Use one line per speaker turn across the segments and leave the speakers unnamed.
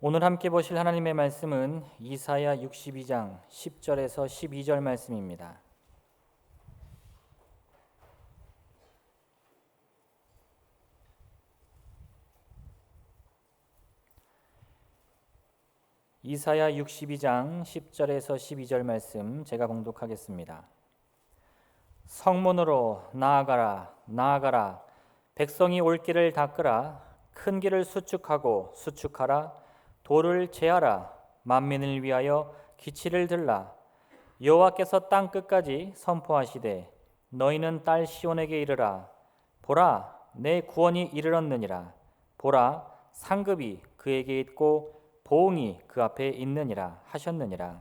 오늘 함께 보실 하나님의 말씀은 이사야 62장 10절에서 12절 말씀입니다. 이사야 62장 10절에서 12절 말씀 제가 봉독하겠습니다. 성문으로 나아가라, 나아가라. 백성이 올 길을 닦으라. 큰 길을 수축하고 수축하라. 돌을 제하라. 만민을 위하여 기치를 들라. 여호와께서 땅 끝까지 선포하시되 너희는 딸 시온에게 이르라. 보라, 내 구원이 이르렀느니라. 보라, 상급이 그에게 있고 보응이 그 앞에 있느니라 하셨느니라.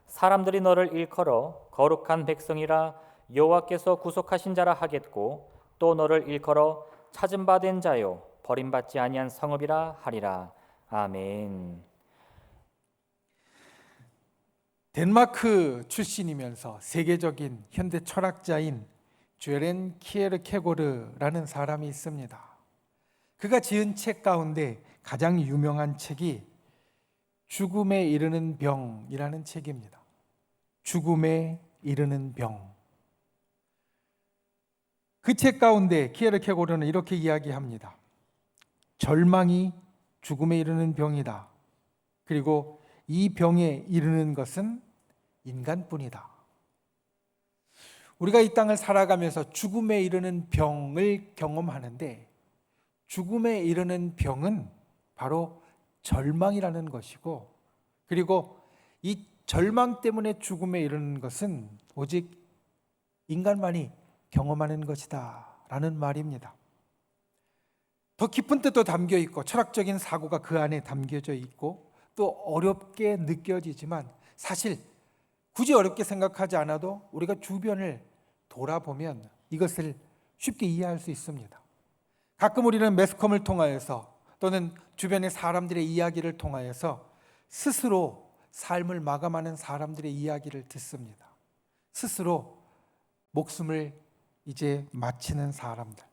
사람들이 너를 일컬어 거룩한 백성이라 여호와께서 구속하신 자라 하겠고 또 너를 일컬어 찾은 바 된 자요 버림받지 아니한 성읍이라 하리라. 아멘.
덴마크 출신이면서 세계적인 현대 철학자인 죄렌 키에르케고르라는 사람이 있습니다. 그가 지은 책 가운데 가장 유명한 책이 죽음에 이르는 병이라는 책입니다. 죽음에 이르는 병. 그 책 가운데 키에르케고르는 이렇게 이야기합니다. 절망이 죽음에 이르는 병이다. 그리고 이 병에 이르는 것은 인간뿐이다. 우리가 이 땅을 살아가면서 죽음에 이르는 병을 경험하는데 죽음에 이르는 병은 바로 절망이라는 것이고, 그리고 이 절망 때문에 죽음에 이르는 것은 오직 인간만이 경험하는 것이다 라는 말입니다. 더 깊은 뜻도 담겨 있고 철학적인 사고가 그 안에 담겨져 있고 또 어렵게 느껴지지만 사실 굳이 어렵게 생각하지 않아도 우리가 주변을 돌아보면 이것을 쉽게 이해할 수 있습니다. 가끔 우리는 매스컴을 통하여서 또는 주변의 사람들의 이야기를 통하여서 스스로 삶을 마감하는 사람들의 이야기를 듣습니다. 스스로 목숨을 이제 마치는 사람들.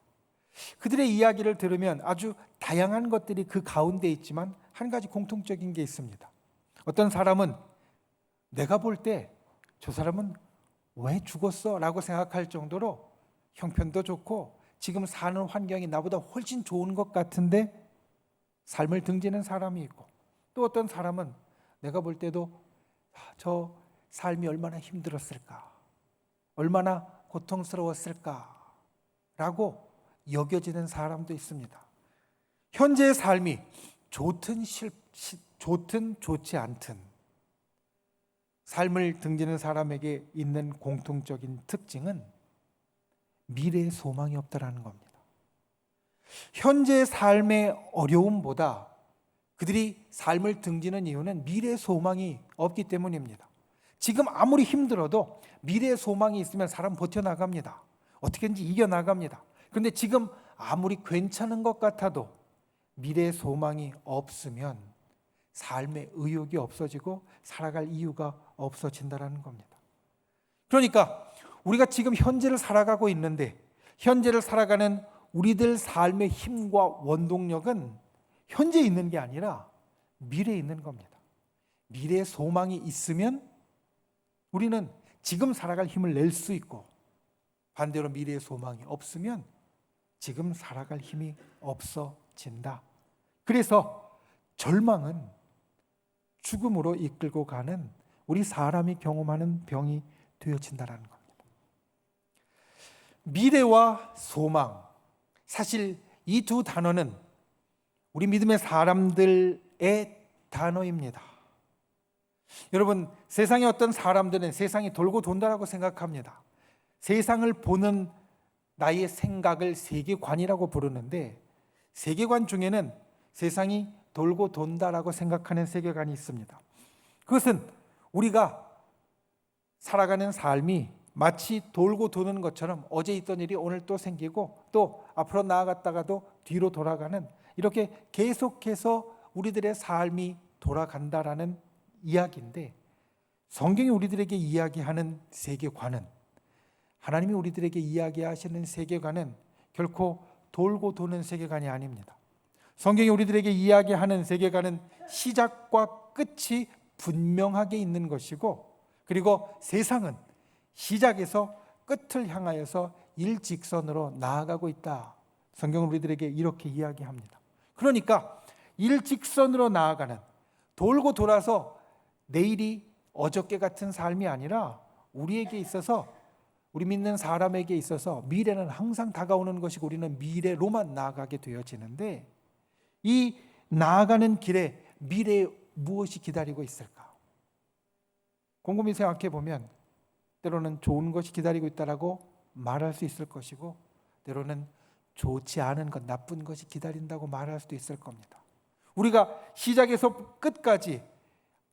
그들의 이야기를 들으면 아주 다양한 것들이 그 가운데 있지만 한 가지 공통적인 게 있습니다. 어떤 사람은 내가 볼 때 저 사람은 왜 죽었어? 라고 생각할 정도로 형편도 좋고 지금 사는 환경이 나보다 훨씬 좋은 것 같은데 삶을 등지는 사람이 있고, 또 어떤 사람은 내가 볼 때도 저 삶이 얼마나 힘들었을까, 얼마나 고통스러웠을까 라고 여겨지는 사람도 있습니다. 현재의 삶이 좋든 좋지 않든 삶을 등지는 사람에게 있는 공통적인 특징은 미래의 소망이 없다라는 겁니다. 현재의 삶의 어려움보다 그들이 삶을 등지는 이유는 미래의 소망이 없기 때문입니다. 지금 아무리 힘들어도 미래의 소망이 있으면 사람 버텨나갑니다. 어떻게든지 이겨나갑니다. 그런데 지금 아무리 괜찮은 것 같아도 미래의 소망이 없으면 삶의 의욕이 없어지고 살아갈 이유가 없어진다는 겁니다. 그러니까 우리가 지금 현재를 살아가고 있는데 현재를 살아가는 우리들 삶의 힘과 원동력은 현재에 있는 게 아니라 미래에 있는 겁니다. 미래의 소망이 있으면 우리는 지금 살아갈 힘을 낼 수 있고, 반대로 미래의 소망이 없으면 지금 살아갈 힘이 없어진다. 그래서 절망은 죽음으로 이끌고 가는 우리 사람이 경험하는 병이 되어진다는 겁니다. 미래와 소망, 사실 이 두 단어는 우리 믿음의 사람들의 단어입니다. 여러분, 세상의 어떤 사람들은 세상이 돌고 돈다라고 생각합니다. 세상을 보는 나의 생각을 세계관이라고 부르는데, 세계관 중에는 세상이 돌고 돈다라고 생각하는 세계관이 있습니다. 그것은 우리가 살아가는 삶이 마치 돌고 도는 것처럼 어제 있던 일이 오늘 또 생기고 또 앞으로 나아갔다가도 뒤로 돌아가는, 이렇게 계속해서 우리들의 삶이 돌아간다라는 이야기인데, 성경이 우리들에게 이야기하는 세계관은, 하나님이 우리들에게 이야기하시는 세계관은 결코 돌고 도는 세계관이 아닙니다. 성경이 우리들에게 이야기하는 세계관은 시작과 끝이 분명하게 있는 것이고, 그리고 세상은 시작에서 끝을 향하여서 일직선으로 나아가고 있다. 성경은 우리들에게 이렇게 이야기합니다. 그러니까 일직선으로 나아가는, 돌고 돌아서 내일이 어저께 같은 삶이 아니라 우리에게 있어서, 우리 믿는 사람에게 있어서 미래는 항상 다가오는 것이고 우리는 미래로만 나아가게 되어지는데, 이 나아가는 길에 미래에 무엇이 기다리고 있을까? 곰곰이 생각해 보면 때로는 좋은 것이 기다리고 있다라고 말할 수 있을 것이고, 때로는 좋지 않은 것, 나쁜 것이 기다린다고 말할 수도 있을 겁니다. 우리가 시작에서 끝까지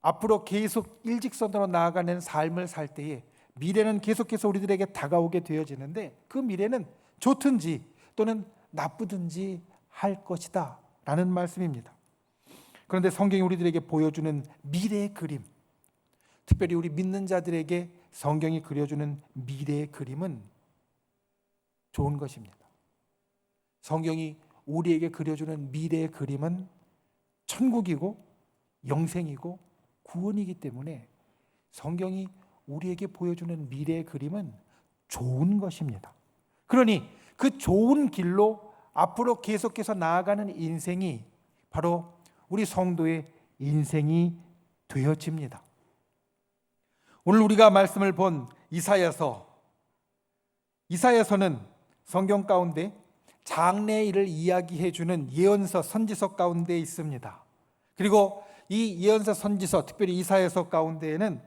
앞으로 계속 일직선으로 나아가는 삶을 살 때에 미래는 계속해서 우리들에게 다가오게 되어지는데, 그 미래는 좋든지 또는 나쁘든지 할 것이다 라는 말씀입니다. 그런데 성경이 우리들에게 보여주는 미래의 그림, 특별히 우리 믿는 자들에게 성경이 그려주는 미래의 그림은 좋은 것입니다. 성경이 우리에게 그려주는 미래의 그림은 천국이고 영생이고 구원이기 때문에 성경이 우리에게 보여주는 미래의 그림은 좋은 것입니다. 그러니 그 좋은 길로 앞으로 계속해서 나아가는 인생이 바로 우리 성도의 인생이 되어집니다. 오늘 우리가 말씀을 본 이사야서는 성경 가운데 장래의 일을 이야기해 주는 예언서, 선지서 가운데 있습니다. 그리고 이 예언서, 선지서, 특별히 이사야서 가운데에는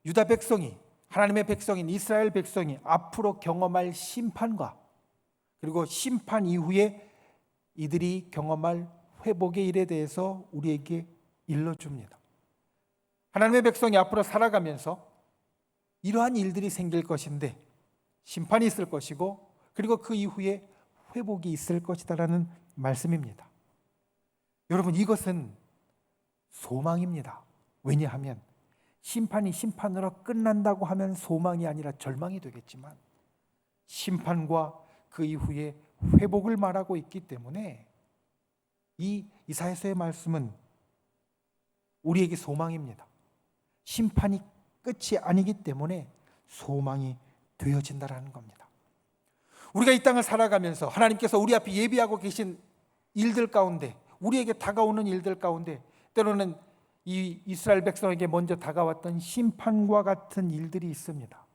유다 백성이, 하나님의 백성인 이스라엘 백성이 앞으로 경험할 심판과 그리고 심판 이후에 이들이 경험할 회복의 일에 대해서 우리에게 일러줍니다. 하나님의 백성이 앞으로 살아가면서 이러한 일들이 생길 것인데 심판이 있을 것이고, 그리고 그 이후에 회복이 있을 것이다라는 말씀입니다. 여러분, 이것은 소망입니다. 왜냐하면 심판이 심판으로 끝난다고 하면 소망이 아니라 절망이 되겠지만, 심판과 그 이후에 회복을 말하고 있기 때문에 이 이사야서의 말씀은 우리에게 소망입니다. 심판이 끝이 아니기 때문에 소망이 되어진다라는 겁니다. 우리가 이 땅을 살아가면서 하나님께서 우리 앞에 예비하고 계신 일들 가운데, 우리에게 다가오는 일들 가운데 때로는 이 이스라엘 백성에게 먼저 다가왔던 심판과 같은 일들이 있습니다.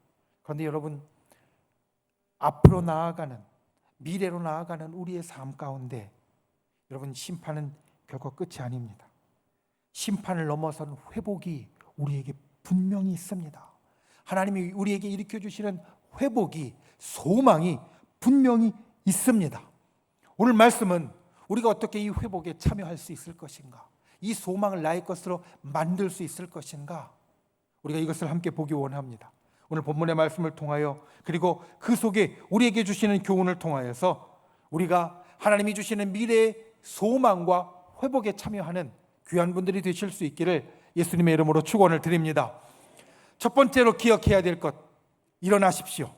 그런데 여러분, 앞으로 나아가는, 미래로 나아가는 우리의 삶 가운데 여러분, 심판은 결코 끝이 아닙니다. 심판을 넘어선 회복이 우리에게 분명히 있습니다. 하나님이 우리에게 일으켜 주시는 회복이, 소망이 분명히 있습니다. 오늘 말씀은 우리가 어떻게 이 회복에 참여할 수 있을 것인가, 이 소망을 나의 것으로 만들 수 있을 것인가, 우리가 이것을 함께 보기 원합니다. 오늘 본문의 말씀을 통하여, 그리고 그 속에 우리에게 주시는 교훈을 통하여서 우리가 하나님이 주시는 미래의 소망과 회복에 참여하는 귀한 분들이 되실 수 있기를 예수님의 이름으로 축원을 드립니다. 첫 번째로 기억해야 될 것, 일어나십시오.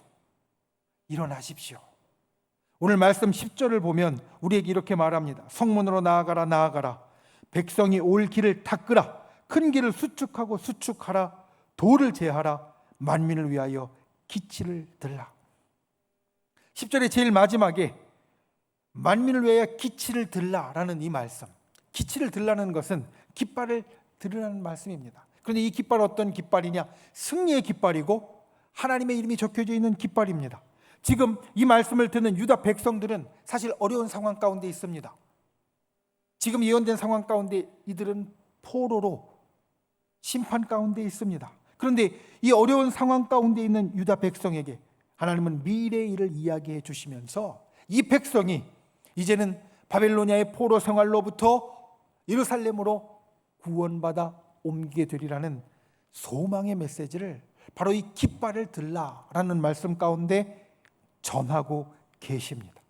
일어나십시오. 오늘 말씀 10절을 보면 우리에게 이렇게 말합니다. 성문으로 나아가라, 나아가라. 백성이 올 길을 닦으라. 큰 길을 수축하고 수축하라. 돌을 제하라. 만민을 위하여 기치를 들라. 10절의 제일 마지막에 만민을 위하여 기치를 들라라는 이 말씀, 기치를 들라는 것은 깃발을 들으라는 말씀입니다. 그런데 이 깃발은 어떤 깃발이냐? 승리의 깃발이고 하나님의 이름이 적혀져 있는 깃발입니다. 지금 이 말씀을 듣는 유다 백성들은 사실 어려운 상황 가운데 있습니다. 지금 예언된 상황 가운데 이들은 포로로 심판 가운데 있습니다. 그런데 이 어려운 상황 가운데 있는 유다 백성에게 하나님은 미래의 일을 이야기해 주시면서 이 백성이 이제는 바벨로니아의 포로 생활로부터 예루살렘으로 구원받아 옮기게 되리라는 소망의 메시지를 바로 이 깃발을 들라라는 말씀 가운데 전하고 계십니다.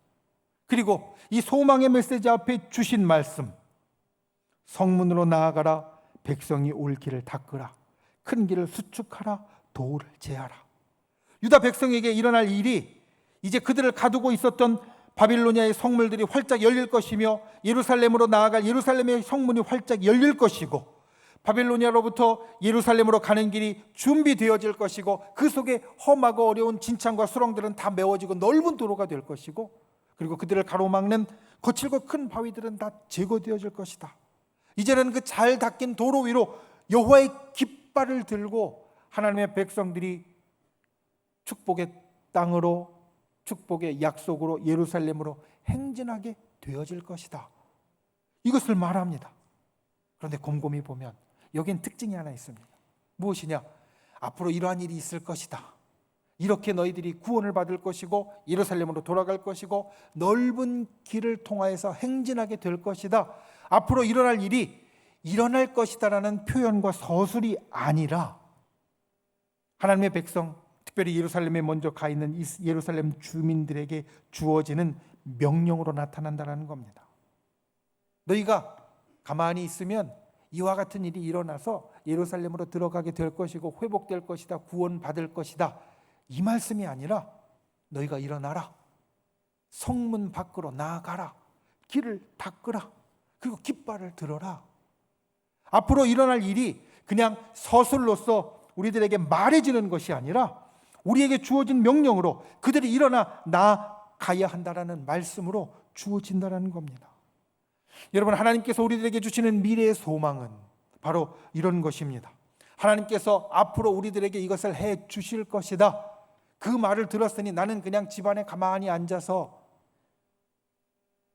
그리고 이 소망의 메시지 앞에 주신 말씀, 성문으로 나아가라, 백성이 올 길을 닦으라, 큰 길을 수축하라, 돌을 제하라. 유다 백성에게 일어날 일이 이제 그들을 가두고 있었던 바빌로니아의 성물들이 활짝 열릴 것이며 예루살렘으로 나아갈 예루살렘의 성문이 활짝 열릴 것이고 바빌로니아로부터 예루살렘으로 가는 길이 준비되어질 것이고 그 속에 험하고 어려운 진창과 수렁들은 다 메워지고 넓은 도로가 될 것이고 그리고 그들을 가로막는 거칠고 큰 바위들은 다 제거되어질 것이다. 이제는 그 잘 닦인 도로 위로 여호와의 깃발을 들고 하나님의 백성들이 축복의 땅으로 축복의 약속으로 예루살렘으로 행진하게 되어질 것이다. 이것을 말합니다. 그런데 곰곰이 보면 여긴 특징이 하나 있습니다. 무엇이냐? 앞으로 이러한 일이 있을 것이다. 이렇게 너희들이 구원을 받을 것이고 예루살렘으로 돌아갈 것이고 넓은 길을 통하여서 행진하게 될 것이다. 앞으로 일어날 일이 일어날 것이다라는 표현과 서술이 아니라 하나님의 백성, 특별히 예루살렘에 먼저 가 있는 예루살렘 주민들에게 주어지는 명령으로 나타난다는 겁니다. 너희가 가만히 있으면 이와 같은 일이 일어나서 예루살렘으로 들어가게 될 것이고 회복될 것이다, 구원받을 것이다, 이 말씀이 아니라 너희가 일어나라, 성문 밖으로 나아가라, 길을 닦으라, 그리고 깃발을 들어라. 앞으로 일어날 일이 그냥 서술로서 우리들에게 말해지는 것이 아니라 우리에게 주어진 명령으로 그들이 일어나 나아가야 한다라는 말씀으로 주어진다는 겁니다. 여러분, 하나님께서 우리들에게 주시는 미래의 소망은 바로 이런 것입니다. 하나님께서 앞으로 우리들에게 이것을 해 주실 것이다. 그 말을 들었으니 나는 그냥 집안에 가만히 앉아서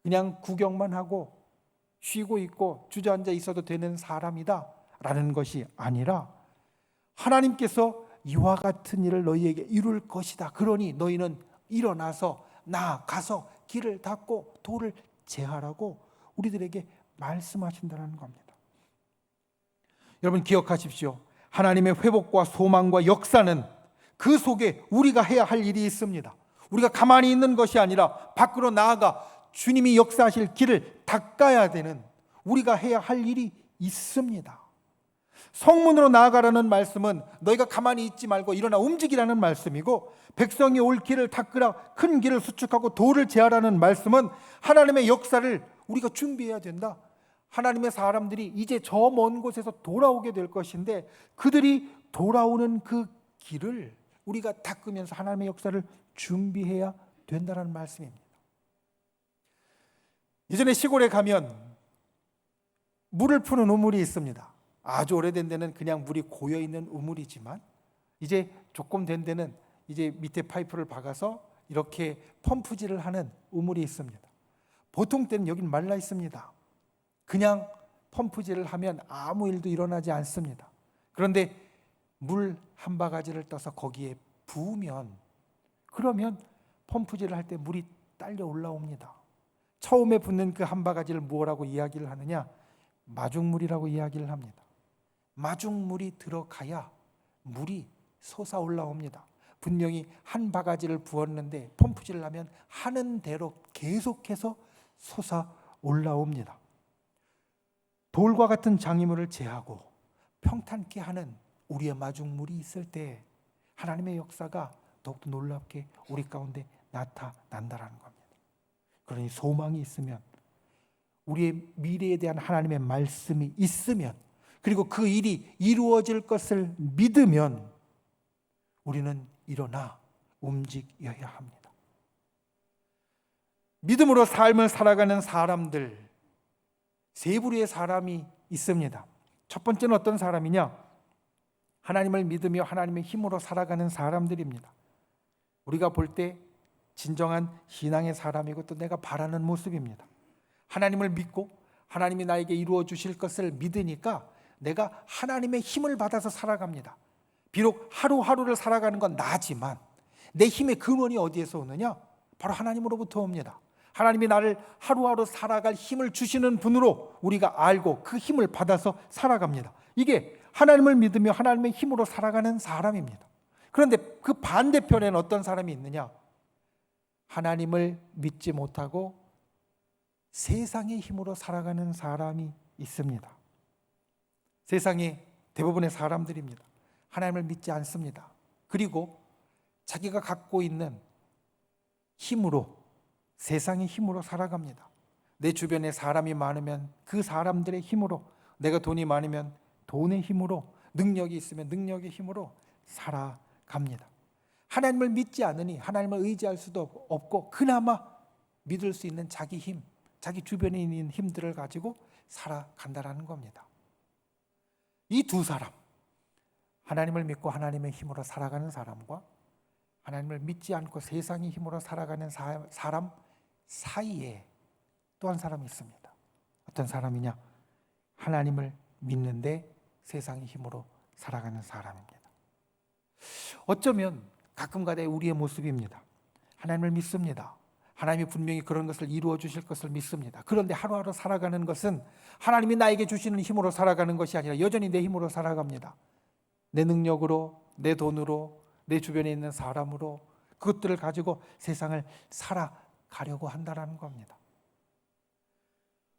그냥 구경만 하고 쉬고 있고 주저앉아 있어도 되는 사람이다 라는 것이 아니라 하나님께서 이와 같은 일을 너희에게 이룰 것이다. 그러니 너희는 일어나서 나아가서 길을 닦고 도를 제하라고 우리들에게 말씀하신다는 겁니다. 여러분 기억하십시오. 하나님의 회복과 소망과 역사는 그 속에 우리가 해야 할 일이 있습니다. 우리가 가만히 있는 것이 아니라 밖으로 나아가 주님이 역사하실 길을 닦아야 되는 우리가 해야 할 일이 있습니다. 성문으로 나아가라는 말씀은 너희가 가만히 있지 말고 일어나 움직이라는 말씀이고, 백성이 올 길을 닦으라, 큰 길을 수축하고 도를 제하라는 말씀은 하나님의 역사를 우리가 준비해야 된다. 하나님의 사람들이 이제 저 먼 곳에서 돌아오게 될 것인데 그들이 돌아오는 그 길을 우리가 닦으면서 하나님의 역사를 준비해야 된다는 말씀입니다. 예전에 시골에 가면 물을 푸는 우물이 있습니다. 아주 오래된 데는 그냥 물이 고여 있는 우물이지만 이제 조금 된 데는 이제 밑에 파이프를 박아서 이렇게 펌프질을 하는 우물이 있습니다. 보통 때는 여긴 말라 있습니다. 그냥 펌프질을 하면 아무 일도 일어나지 않습니다. 그런데 물 한 바가지를 떠서 거기에 부으면, 그러면 펌프질을 할 때 물이 딸려 올라옵니다. 처음에 붓는 그 한 바가지를 뭐라고 이야기를 하느냐? 마중물이라고 이야기를 합니다. 마중물이 들어가야 물이 솟아 올라옵니다. 분명히 한 바가지를 부었는데 펌프질을 하면 하는 대로 계속해서 솟아 올라옵니다. 돌과 같은 장애물을 제하고 평탄케 하는 우리의 마중물이 있을 때 하나님의 역사가 더욱더 놀랍게 우리 가운데 나타난다는 겁니다. 그러니 소망이 있으면, 우리의 미래에 대한 하나님의 말씀이 있으면, 그리고 그 일이 이루어질 것을 믿으면 우리는 일어나 움직여야 합니다. 믿음으로 삶을 살아가는 사람들, 세 부류의 사람이 있습니다. 첫 번째는 어떤 사람이냐? 하나님을 믿으며 하나님의 힘으로 살아가는 사람들입니다. 우리가 볼 때 진정한 신앙의 사람이고 또 내가 바라는 모습입니다. 하나님을 믿고 하나님이 나에게 이루어 주실 것을 믿으니까 내가 하나님의 힘을 받아서 살아갑니다. 비록 하루하루를 살아가는 건 나지만 내 힘의 근원이 어디에서 오느냐? 바로 하나님으로부터 옵니다. 하나님이 나를 하루하루 살아갈 힘을 주시는 분으로 우리가 알고 그 힘을 받아서 살아갑니다. 이게 하나님을 믿으며 하나님의 힘으로 살아가는 사람입니다. 그런데 그 반대편에는 어떤 사람이 있느냐? 하나님을 믿지 못하고 세상의 힘으로 살아가는 사람이 있습니다. 세상의 대부분의 사람들입니다. 하나님을 믿지 않습니다. 그리고 자기가 갖고 있는 힘으로 세상의 힘으로 살아갑니다. 내 주변에 사람이 많으면 그 사람들의 힘으로, 내가 돈이 많으면 돈의 힘으로, 능력이 있으면 능력의 힘으로 살아갑니다. 하나님을 믿지 않으니 하나님을 의지할 수도 없고 그나마 믿을 수 있는 자기 힘, 자기 주변에 있는 힘들을 가지고 살아간다라는 겁니다. 이 두 사람, 하나님을 믿고 하나님의 힘으로 살아가는 사람과 하나님을 믿지 않고 세상의 힘으로 살아가는 사람 사이에 또 한 사람이 있습니다. 어떤 사람이냐? 하나님을 믿는데 세상의 힘으로 살아가는 사람입니다. 어쩌면 가끔가다 우리의 모습입니다. 하나님을 믿습니다. 하나님이 분명히 그런 것을 이루어 주실 것을 믿습니다. 그런데 하루하루 살아가는 것은 하나님이 나에게 주시는 힘으로 살아가는 것이 아니라 여전히 내 힘으로 살아갑니다. 내 능력으로, 내 돈으로, 내 주변에 있는 사람으로 그것들을 가지고 세상을 살아가려고 한다는 겁니다.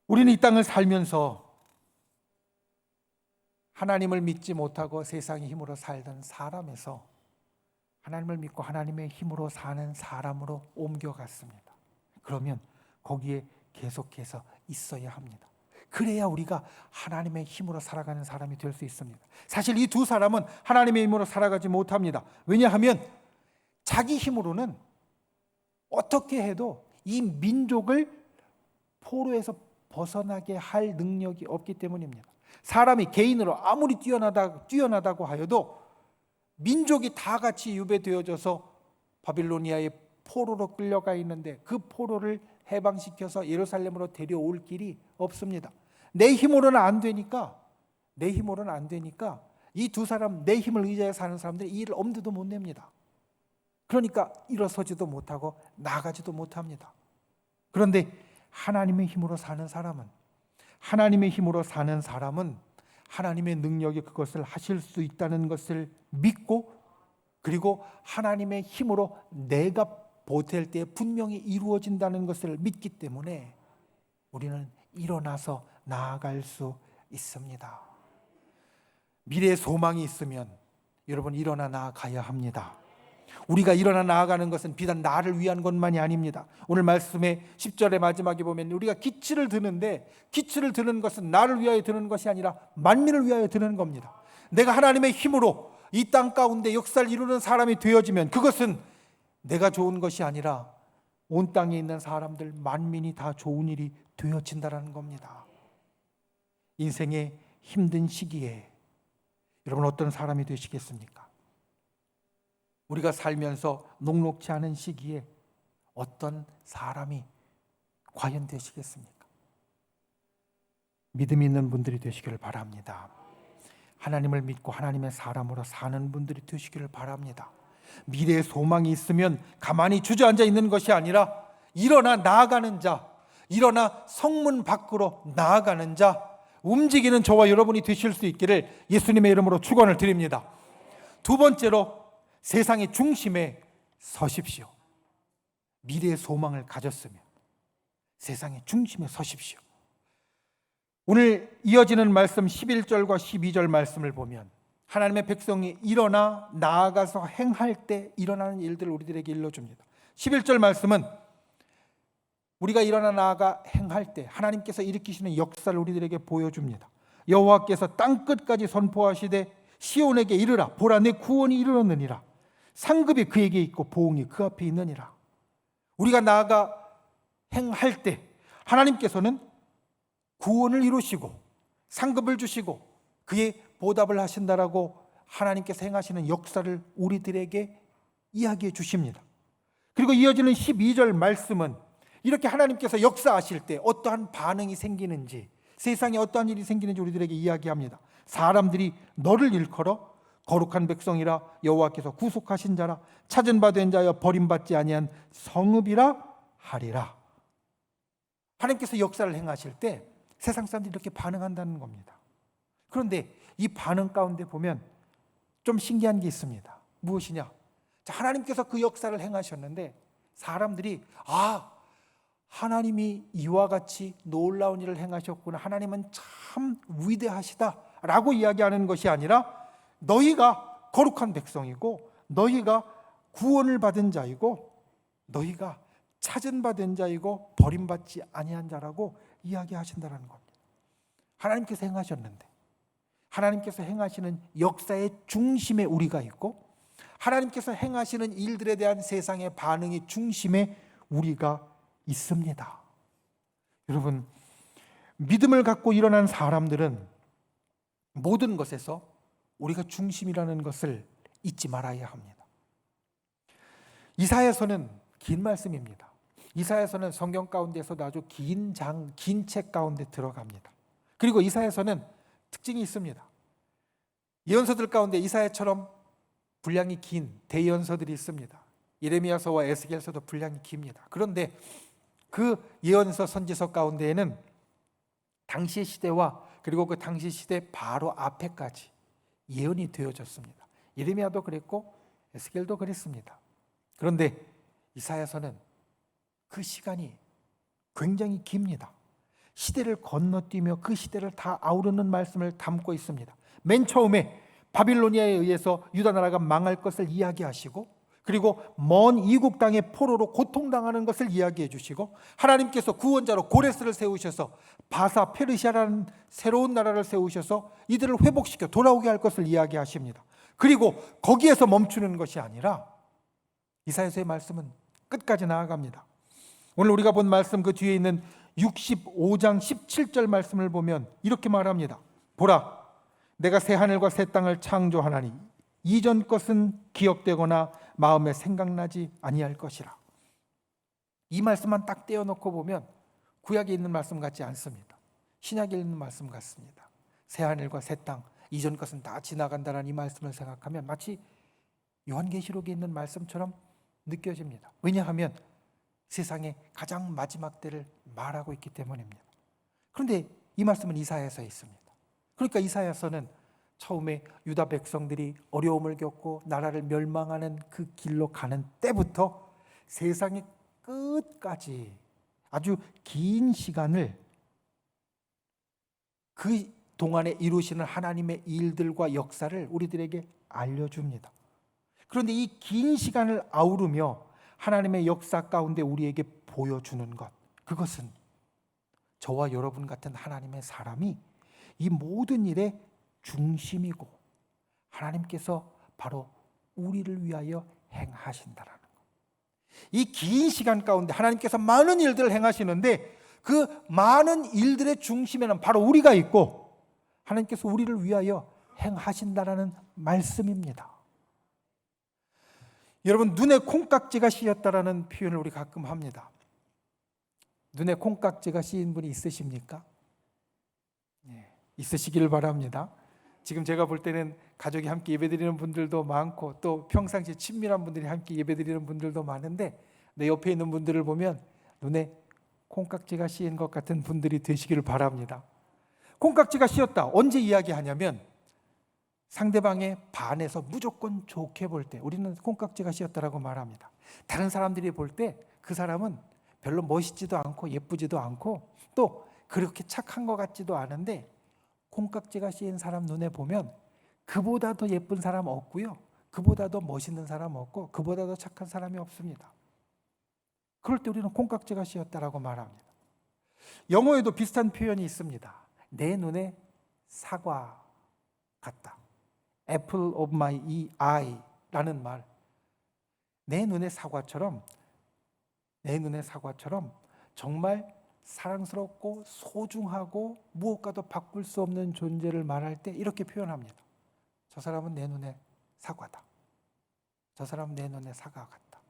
우리는 이 땅을 살면서 하나님을 믿지 못하고 세상의 힘으로 살던 사람에서 하나님을 믿고 하나님의 힘으로 사는 사람으로 옮겨갔습니다. 그러면 거기에 계속해서 있어야 합니다. 그래야 우리가 하나님의 힘으로 살아가는 사람이 될 수 있습니다. 사실 이 두 사람은 하나님의 힘으로 살아가지 못합니다. 왜냐하면 자기 힘으로는 어떻게 해도 이 민족을 포로에서 벗어나게 할 능력이 없기 때문입니다. 사람이 개인으로 아무리 뛰어나다고 하여도 민족이 다 같이 유배되어져서 바빌로니아의 포로로 끌려가 있는데 그 포로를 해방시켜서 예루살렘으로 데려올 길이 없습니다. 내 힘으로는 안 되니까 이 두 사람, 내 힘을 의지해 사는 사람들이 이 일을 엄두도 못 냅니다. 그러니까 일어서지도 못하고 나가지도 못합니다. 그런데 하나님의 힘으로 사는 사람은 하나님의 능력이 그것을 하실 수 있다는 것을 믿고, 그리고 하나님의 힘으로 내가 보탤 때 분명히 이루어진다는 것을 믿기 때문에 우리는 일어나서 나아갈 수 있습니다. 미래의 소망이 있으면 여러분 일어나 나아가야 합니다. 우리가 일어나 나아가는 것은 비단 나를 위한 것만이 아닙니다. 오늘 말씀의 10절의 마지막에 보면 우리가 기치를 드는데, 기치를 드는 것은 나를 위하여 드는 것이 아니라 만민을 위하여 드는 겁니다. 내가 하나님의 힘으로 이 땅 가운데 역사를 이루는 사람이 되어지면 그것은 내가 좋은 것이 아니라 온 땅에 있는 사람들 만민이 다 좋은 일이 되어진다는 겁니다. 인생의 힘든 시기에 여러분 어떤 사람이 되시겠습니까? 우리가 살면서 녹록지 않은 시기에 어떤 사람이 과연 되시겠습니까? 믿음 있는 분들이 되시기를 바랍니다. 하나님을 믿고 하나님의 사람으로 사는 분들이 되시기를 바랍니다. 미래의 소망이 있으면 가만히 주저앉아 있는 것이 아니라 일어나 나아가는 자, 일어나 성문 밖으로 나아가는 자, 움직이는 저와 여러분이 되실 수 있기를 예수님의 이름으로 축원을 드립니다. 두 번째로 세상의 중심에 서십시오. 미래의 소망을 가졌으면 세상의 중심에 서십시오. 오늘 이어지는 말씀 11절과 12절 말씀을 보면 하나님의 백성이 일어나 나아가서 행할 때 일어나는 일들을 우리들에게 일러줍니다. 11절 말씀은 우리가 일어나 나아가 행할 때 하나님께서 일으키시는 역사를 우리들에게 보여줍니다. 여호와께서 땅끝까지 선포하시되 시온에게 이르라, 보라 내 구원이 이르렀느니라. 상급이 그에게 있고 보응이 그 앞에 있느니라. 우리가 나아가 행할 때 하나님께서는 구원을 이루시고 상급을 주시고 그의 보답을 하신다라고 하나님께서 행하시는 역사를 우리들에게 이야기해 주십니다. 그리고 이어지는 12절 말씀은 이렇게 하나님께서 역사하실 때 어떠한 반응이 생기는지, 세상에 어떠한 일이 생기는지 우리들에게 이야기합니다. 사람들이 너를 일컬어 거룩한 백성이라, 여호와께서 구속하신 자라, 찾은 바 된 자여 버림받지 아니한 성읍이라 하리라. 하나님께서 역사를 행하실 때 세상 사람들이 이렇게 반응한다는 겁니다. 그런데 이 반응 가운데 보면 좀 신기한 게 있습니다. 무엇이냐? 하나님께서 그 역사를 행하셨는데 사람들이 하나님이 이와 같이 놀라운 일을 행하셨구나, 하나님은 참 위대하시다라고 이야기하는 것이 아니라 너희가 거룩한 백성이고 너희가 구원을 받은 자이고 너희가 찾은 바 된 자이고 버림받지 아니한 자라고 이야기하신다는 겁니다. 하나님께서 행하셨는데, 하나님께서 행하시는 역사의 중심에 우리가 있고, 하나님께서 행하시는 일들에 대한 세상의 반응의 중심에 우리가 있습니다. 여러분, 믿음을 갖고 일어난 사람들은 모든 것에서 우리가 중심이라는 것을 잊지 말아야 합니다. 이사야서는 긴 말씀입니다. 이사야서는 성경 가운데서도 아주 긴 책 가운데 들어갑니다. 그리고 이사야서는 특징이 있습니다. 예언서들 가운데 이사야처럼 분량이 긴 대예언서들이 있습니다. 예레미야서와 에스겔서도 분량이 깁니다. 그런데 그 예언서 선지서 가운데에는 당시의 시대와 그리고 그 당시 시대 바로 앞에까지 예언이 되어졌습니다. 예레미야도 그랬고 에스겔도 그랬습니다. 그런데 이사야서는 그 시간이 굉장히 깁니다. 시대를 건너뛰며 그 시대를 다 아우르는 말씀을 담고 있습니다. 맨 처음에 바빌로니아에 의해서 유다 나라가 망할 것을 이야기하시고, 그리고 먼 이국 땅의 포로로 고통당하는 것을 이야기해 주시고, 하나님께서 구원자로 고레스를 세우셔서 바사 페르시아라는 새로운 나라를 세우셔서 이들을 회복시켜 돌아오게 할 것을 이야기하십니다. 그리고 거기에서 멈추는 것이 아니라 이사야서의 말씀은 끝까지 나아갑니다. 오늘 우리가 본 말씀 그 뒤에 있는 65장 17절 말씀을 보면 이렇게 말합니다. 보라, 내가 새 하늘과 새 땅을 창조하나니 이전 것은 기억되거나 마음에 생각나지 아니할 것이라. 이 말씀만 딱 떼어놓고 보면 구약에 있는 말씀 같지 않습니다. 신약에 있는 말씀 같습니다. 새 하늘과 새 땅, 이전 것은 다 지나간다는 이 말씀을 생각하면 마치 요한계시록에 있는 말씀처럼 느껴집니다. 왜냐하면 세상의 가장 마지막 때를 말하고 있기 때문입니다. 그런데 이 말씀은 이사야서에 있습니다. 그러니까 이사야서는 처음에 유다 백성들이 어려움을 겪고 나라를 멸망하는 그 길로 가는 때부터 세상의 끝까지 아주 긴 시간을 그 동안에 이루시는 하나님의 일들과 역사를 우리들에게 알려줍니다. 그런데 이 긴 시간을 아우르며 하나님의 역사 가운데 우리에게 보여주는 것, 그것은 저와 여러분 같은 하나님의 사람이 이 모든 일의 중심이고 하나님께서 바로 우리를 위하여 행하신다라는 것. 이 긴 시간 가운데 하나님께서 많은 일들을 행하시는데 그 많은 일들의 중심에는 바로 우리가 있고 하나님께서 우리를 위하여 행하신다라는 말씀입니다. 여러분, 눈에 콩깍지가 씌었다라는 표현을 우리 가끔 합니다. 눈에 콩깍지가 씌인 분이 있으십니까? 네, 있으시기를 바랍니다. 지금 제가 볼 때는 가족이 함께 예배드리는 분들도 많고 또 평상시에 친밀한 분들이 함께 예배드리는 분들도 많은데 내 옆에 있는 분들을 보면 눈에 콩깍지가 씌인 것 같은 분들이 되시기를 바랍니다. 콩깍지가 씌었다. 언제 이야기하냐면 상대방의 반에서 무조건 좋게 볼 때 우리는 콩깍지가 씌었다라고 말합니다. 다른 사람들이 볼 때 그 사람은 별로 멋있지도 않고 예쁘지도 않고 또 그렇게 착한 것 같지도 않은데 콩깍지가 씌인 사람 눈에 보면 그보다 더 예쁜 사람 없고요, 그보다 더 멋있는 사람 없고 그보다 더 착한 사람이 없습니다. 그럴 때 우리는 콩깍지가 씌었다라고 말합니다. 영어에도 비슷한 표현이 있습니다. 내 눈에 사과 같다. Apple of my eye라는 말. 내 눈의 사과처럼 정말 사랑스럽고 소중하고 무엇과도 바꿀 수 없는 존재를 말할 때 이렇게 표현합니다. 저 사람은 내 눈에 사과다. 저 사람은 내 눈에 사과 같다.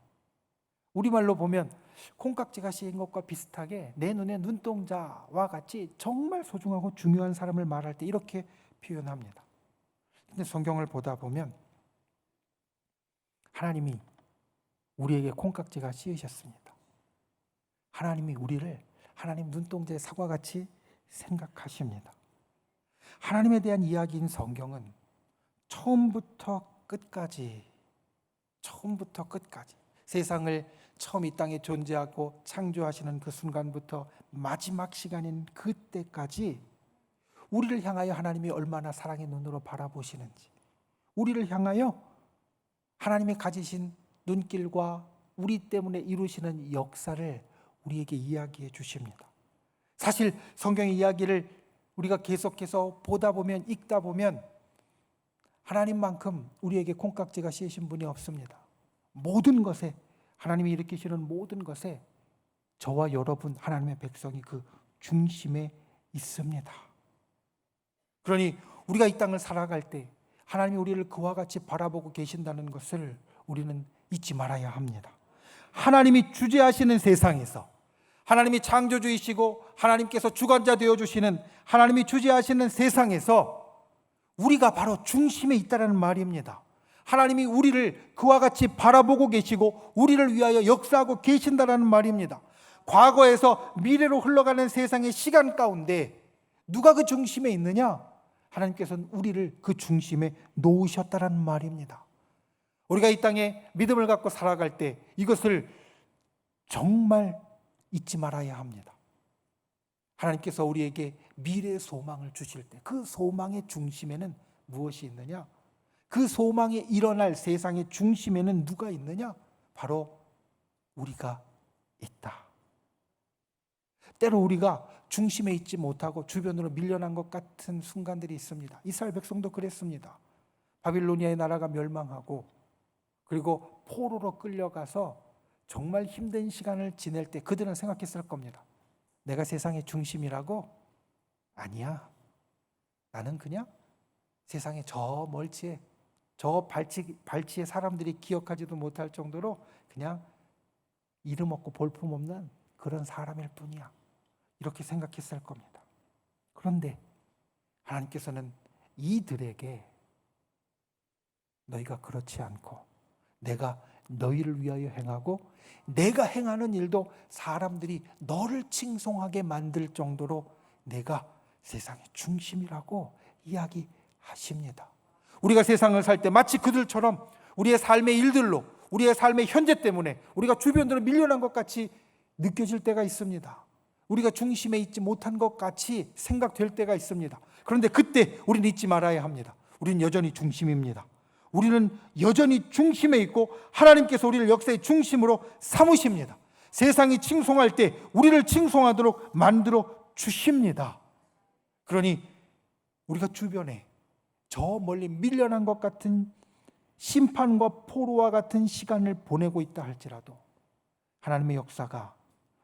우리말로 보면 콩깍지가 씌인 것과 비슷하게 내 눈에 눈동자와 같이 정말 소중하고 중요한 사람을 말할 때 이렇게 표현합니다. 근데 성경을 보다 보면 하나님이 우리에게 콩깍지가 씌우셨습니다. 하나님이 우리를 하나님 눈동자의 사과같이 생각하십니다. 하나님에 대한 이야기인 성경은 처음부터 끝까지 세상을 처음 이 땅에 존재하고 창조하시는 그 순간부터 마지막 시간인 그때까지 우리를 향하여 하나님이 얼마나 사랑의 눈으로 바라보시는지, 우리를 향하여 하나님이 가지신 눈길과 우리 때문에 이루시는 역사를 우리에게 이야기해 주십니다. 사실 성경의 이야기를 우리가 계속해서 보다 보면, 읽다 보면 하나님만큼 우리에게 콩깍지가 씌신 분이 없습니다. 모든 것에, 하나님이 일으키시는 모든 것에 저와 여러분 하나님의 백성이 그 중심에 있습니다. 그러니 우리가 이 땅을 살아갈 때 하나님이 우리를 그와 같이 바라보고 계신다는 것을 우리는 잊지 말아야 합니다. 하나님이 주재하시는 세상에서, 하나님이 창조주이시고 하나님께서 주관자 되어주시는, 하나님이 주재하시는 세상에서 우리가 바로 중심에 있다는 말입니다. 하나님이 우리를 그와 같이 바라보고 계시고 우리를 위하여 역사하고 계신다는 말입니다. 과거에서 미래로 흘러가는 세상의 시간 가운데 누가 그 중심에 있느냐? 하나님께서는 우리를 그 중심에 놓으셨다는 말입니다. 우리가 이 땅에 믿음을 갖고 살아갈 때 이것을 정말 잊지 말아야 합니다. 하나님께서 우리에게 미래의 소망을 주실 때 그 소망의 중심에는 무엇이 있느냐? 그 소망에 일어날 세상의 중심에는 누가 있느냐? 바로 우리가 있다. 때로 우리가 중심에 있지 못하고 주변으로 밀려난 것 같은 순간들이 있습니다. 이스라엘 백성도 그랬습니다. 바빌로니아의 나라가 멸망하고 그리고 포로로 끌려가서 정말 힘든 시간을 지낼 때 그들은 생각했을 겁니다. 내가 세상의 중심이라고? 아니야. 나는 그냥 세상의 저 멀지에, 저 발치에 사람들이 기억하지도 못할 정도로 그냥 이름 없고 볼품 없는 그런 사람일 뿐이야. 이렇게 생각했을 겁니다. 그런데 하나님께서는 이들에게 너희가 그렇지 않고 내가 너희를 위하여 행하고 내가 행하는 일도 사람들이 너를 칭송하게 만들 정도로 내가 세상의 중심이라고 이야기하십니다. 우리가 세상을 살 때 마치 그들처럼 우리의 삶의 일들로, 우리의 삶의 현재 때문에 우리가 주변으로 밀려난 것 같이 느껴질 때가 있습니다. 우리가 중심에 있지 못한 것 같이 생각될 때가 있습니다. 그런데 그때 우리는 잊지 말아야 합니다. 우리는 여전히 중심입니다. 우리는 여전히 중심에 있고 하나님께서 우리를 역사의 중심으로 삼으십니다. 세상이 칭송할 때 우리를 칭송하도록 만들어 주십니다. 그러니 우리가 주변에 저 멀리 밀려난 것 같은 심판과 포로와 같은 시간을 보내고 있다 할지라도 하나님의 역사가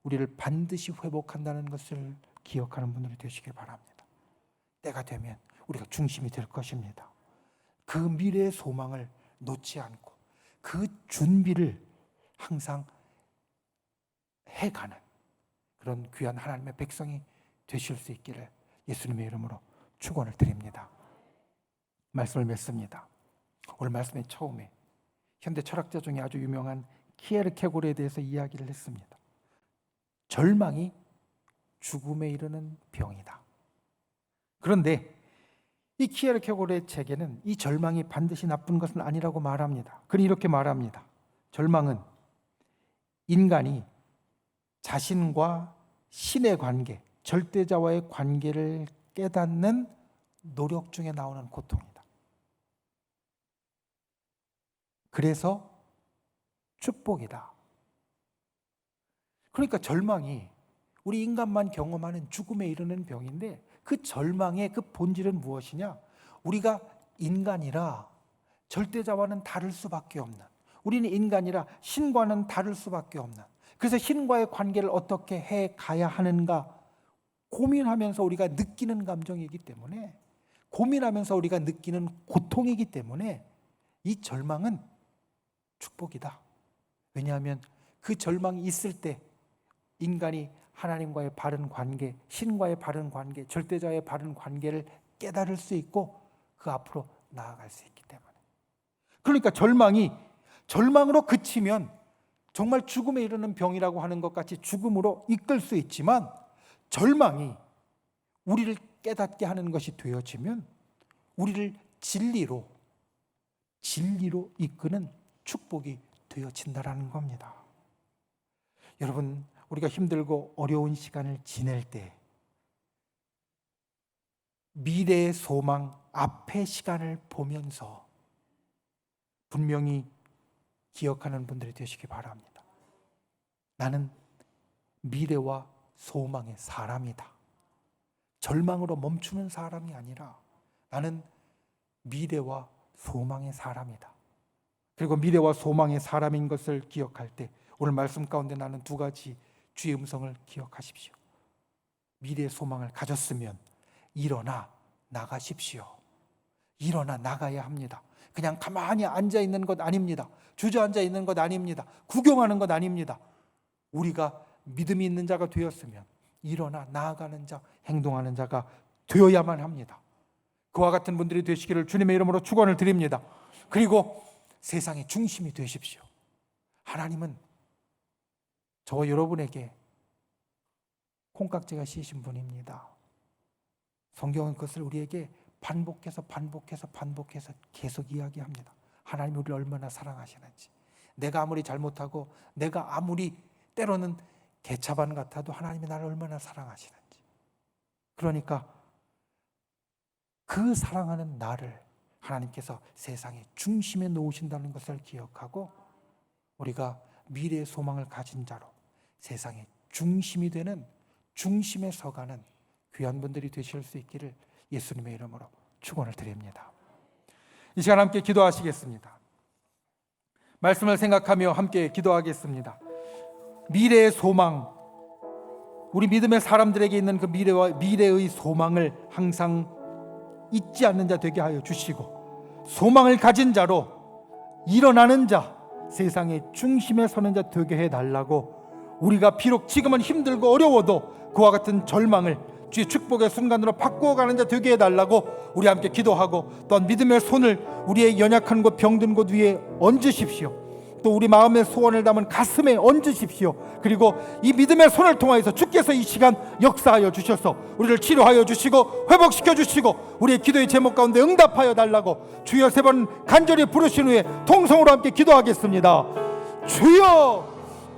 우리를 반드시 회복한다는 것을 기억하는 분들이 되시길 바랍니다. 때가 되면 우리가 중심이 될 것입니다. 그 미래의 소망을 놓지 않고 그 준비를 항상 해가는 그런 귀한 하나님의 백성이 되실 수 있기를 예수님의 이름으로 축원을 드립니다. 말씀을 맺습니다. 오늘 말씀의 처음에 현대 철학자 중에 아주 유명한 키에르케고르에 대해서 이야기를 했습니다. 절망이 죽음에 이르는 병이다. 그런데 이 키에르케고르의 책에는 이 절망이 반드시 나쁜 것은 아니라고 말합니다. 그는 이렇게 말합니다. 절망은 인간이 자신과 신의 관계, 절대자와의 관계를 깨닫는 노력 중에 나오는 고통이다. 그래서 축복이다. 그러니까 절망이 우리 인간만 경험하는 죽음에 이르는 병인데 그 절망의 그 본질은 무엇이냐? 우리가 인간이라 절대자와는 다를 수밖에 없는, 우리는 인간이라 신과는 다를 수밖에 없는, 그래서 신과의 관계를 어떻게 해 가야 하는가 고민하면서 우리가 느끼는 감정이기 때문에, 고민하면서 우리가 느끼는 고통이기 때문에 이 절망은 축복이다. 왜냐하면 그 절망이 있을 때 인간이 하나님과의 바른 관계, 신과의 바른 관계, 절대자의 바른 관계를 깨달을 수 있고 그 앞으로 나아갈 수 있기 때문에. 그러니까 절망으로 그치면 정말 죽음에 이르는 병이라고 하는 것 같이 죽음으로 이끌 수 있지만, 절망이 우리를 깨닫게 하는 것이 되어지면 우리를 진리로 이끄는 축복이 되어진다라는 겁니다. 여러분, 우리가 힘들고 어려운 시간을 지낼 때 미래의 소망, 앞의 시간을 보면서 분명히 기억하는 분들이 되시기 바랍니다. 나는 미래와 소망의 사람이다. 절망으로 멈추는 사람이 아니라 나는 미래와 소망의 사람이다. 그리고 미래와 소망의 사람인 것을 기억할 때 오늘 말씀 가운데 나는 두 가지 주의 음성을 기억하십시오. 미래의 소망을 가졌으면 일어나 나가십시오. 일어나 나가야 합니다. 그냥 가만히 앉아 있는 것 아닙니다. 주저앉아 있는 것 아닙니다. 구경하는 것 아닙니다. 우리가 믿음이 있는 자가 되었으면 일어나 나아가는 자, 행동하는 자가 되어야만 합니다. 그와 같은 분들이 되시기를 주님의 이름으로 축원을 드립니다. 그리고 세상의 중심이 되십시오. 하나님은 저와 여러분에게 콩깍지가 씌신 분입니다. 성경은 그것을 우리에게 반복해서 계속 이야기합니다. 하나님이 우리를 얼마나 사랑하시는지, 내가 아무리 잘못하고 내가 아무리 때로는 개차반 같아도 하나님이 나를 얼마나 사랑하시는지. 그러니까 그 사랑하는 나를 하나님께서 세상의 중심에 놓으신다는 것을 기억하고 우리가 미래의 소망을 가진 자로 세상의 중심이 되는, 중심에 서가는 귀한 분들이 되실 수 있기를 예수님의 이름으로 축원을 드립니다. 이 시간 함께 기도하시겠습니다. 말씀을 생각하며 함께 기도하겠습니다. 미래의 소망, 우리 믿음의 사람들에게 있는 그 미래의 소망을 항상 잊지 않는 자 되게 하여 주시고, 소망을 가진 자로 일어나는 자, 세상의 중심에 서는 자 되게 해달라고, 우리가 비록 지금은 힘들고 어려워도 그와 같은 절망을 주의 축복의 순간으로 바꾸어가는 자 되게 해달라고 우리 함께 기도하고, 또한 믿음의 손을 우리의 연약한 곳, 병든 곳 위에 얹으십시오. 또 우리 마음의 소원을 담은 가슴에 얹으십시오. 그리고 이 믿음의 손을 통하여서 주께서 이 시간 역사하여 주셔서 우리를 치료하여 주시고 회복시켜 주시고 우리의 기도의 제목 가운데 응답하여 달라고 주여 3번 간절히 부르신 후에 통성으로 함께 기도하겠습니다. 주여,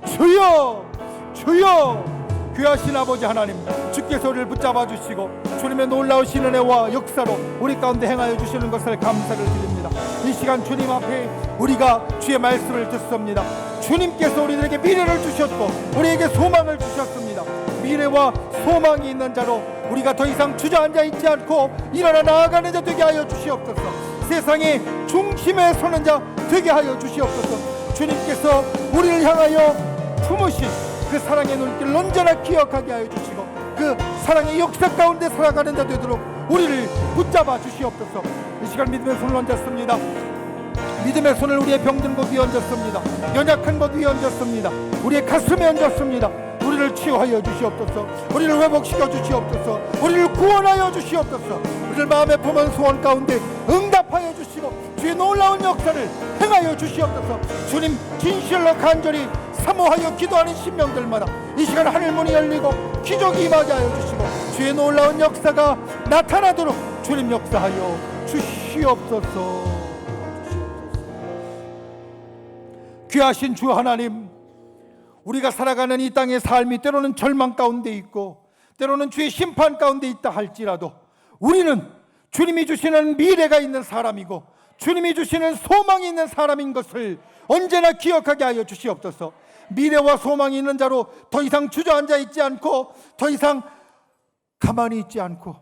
주여, 주여. 귀하신 아버지 하나님, 주께서 우리를 붙잡아 주시고 주님의 놀라우신 은혜와 역사로 우리 가운데 행하여 주시는 것을 감사를 드립니다. 이 시간 주님 앞에 우리가 주의 말씀을 듣습니다. 주님께서 우리들에게 미래를 주셨고 우리에게 소망을 주셨습니다. 미래와 소망이 있는 자로 우리가 더 이상 주저앉아 있지 않고 일어나 나아가는 자 되게 하여 주시옵소서. 세상의 중심에 서는 자 되게 하여 주시옵소서. 주님께서 우리를 향하여 품으신 그 사랑의 눈길을 언제나 기억하게 하여 주시고 그 사랑의 역사 가운데 살아가는 자 되도록 우리를 붙잡아 주시옵소서. 이 시간 믿음의 손을 얹었습니다. 믿음의 손을 우리의 병든 곳 위에 얹었습니다. 연약한 곳 위에 얹었습니다. 우리의 가슴에 얹었습니다. 우리를 치유하여 주시옵소서. 우리를 회복시켜 주시옵소서. 우리를 구원하여 주시옵소서. 우리를 마음에 품은 소원 가운데 응답하여 주시고 주의 놀라운 역사를 행하여 주시옵소서. 주님, 진실로 간절히 사모하여 기도하는 신명들마다 이 시간 하늘문이 열리고 기적이 임하게 하여 주시고 주의 놀라운 역사가 나타나도록 주님 역사하여 주시옵소서. 귀하신 주 하나님, 우리가 살아가는 이 땅의 삶이 때로는 절망 가운데 있고 때로는 주의 심판 가운데 있다 할지라도 우리는 주님이 주시는 미래가 있는 사람이고 주님이 주시는 소망이 있는 사람인 것을 언제나 기억하게 하여 주시옵소서. 미래와 소망이 있는 자로 더 이상 주저앉아 있지 않고 더 이상 가만히 있지 않고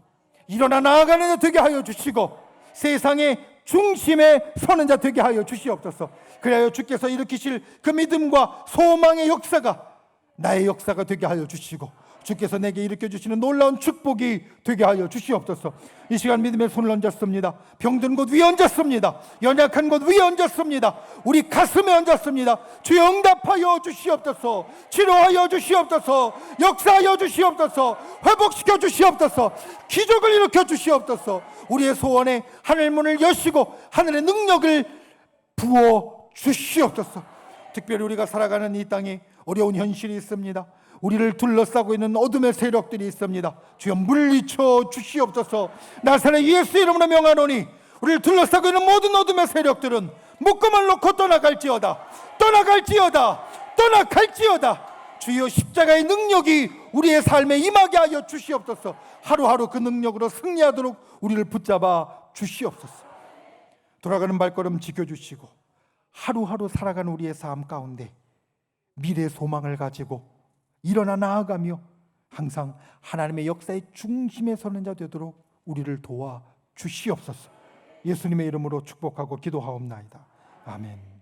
일어나 나아가는 자 되게 하여 주시고 세상의 중심에 서는 자 되게 하여 주시옵소서. 그리하여 주께서 일으키실 그 믿음과 소망의 역사가 나의 역사가 되게 하여 주시고 주께서 내게 일으켜 주시는 놀라운 축복이 되게 하여 주시옵소서. 이 시간 믿음의 손을 얹었습니다. 병든 곳 위에 얹었습니다. 연약한 곳 위에 얹었습니다. 우리 가슴에 얹었습니다. 주여 응답하여 주시옵소서. 치료하여 주시옵소서. 역사하여 주시옵소서. 회복시켜 주시옵소서. 기적을 일으켜 주시옵소서. 우리의 소원에 하늘문을 여시고 하늘의 능력을 부어 주시옵소서. 특별히 우리가 살아가는 이 땅에 어려운 현실이 있습니다. 우리를 둘러싸고 있는 어둠의 세력들이 있습니다. 주여 물리쳐 주시옵소서. 나사렛 예수 이름으로 명하노니 우리를 둘러싸고 있는 모든 어둠의 세력들은 묶음을 놓고 떠나갈지어다. 떠나갈지어다. 떠나갈지어다. 주여 십자가의 능력이 우리의 삶에 임하게 하여 주시옵소서. 하루하루 그 능력으로 승리하도록 우리를 붙잡아 주시옵소서. 돌아가는 발걸음 지켜주시고 하루하루 살아가는 우리의 삶 가운데 미래 소망을 가지고 일어나 나아가며 항상 하나님의 역사의 중심에 서는 자 되도록 우리를 도와 주시옵소서. 예수님의 이름으로 축복하고 기도하옵나이다. 아멘.